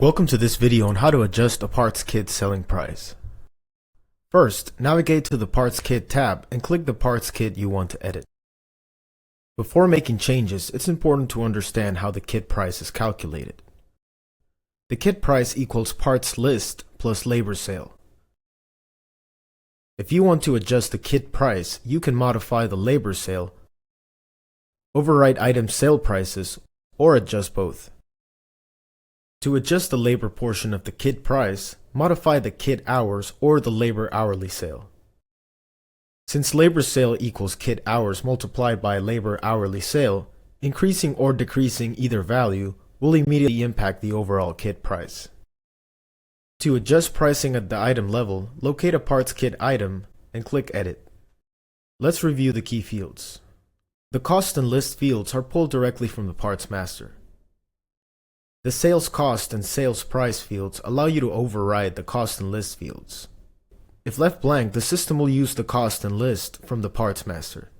Welcome to this video on how to adjust a parts kit selling price. First, navigate to the Parts Kit tab and click the parts kit you want to edit. Before making changes, it's important to understand how the kit price is calculated. The kit price equals parts list plus labor sale. If you want to adjust the kit price, you can modify the labor sale, override item sale prices, or adjust both. To adjust the labor portion of the kit price, modify the kit hours or the labor hourly sale. Since labor sale equals kit hours multiplied by labor hourly sale, increasing or decreasing either value will immediately impact the overall kit price. To adjust pricing at the item level, locate a parts kit item and click Edit. Let's review the key fields. The cost and list fields are pulled directly from the parts master. The sales cost and sales price fields allow you to override the cost and list fields. If left blank, the system will use the cost and list from the parts master.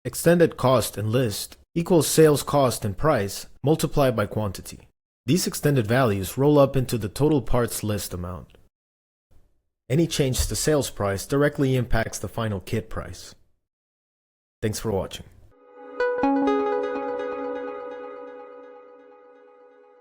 Extended cost and list equals sales cost and price multiplied by quantity. These extended values roll up into the total parts list amount. Any change to sales price directly impacts the final kit price. Thanks for watching.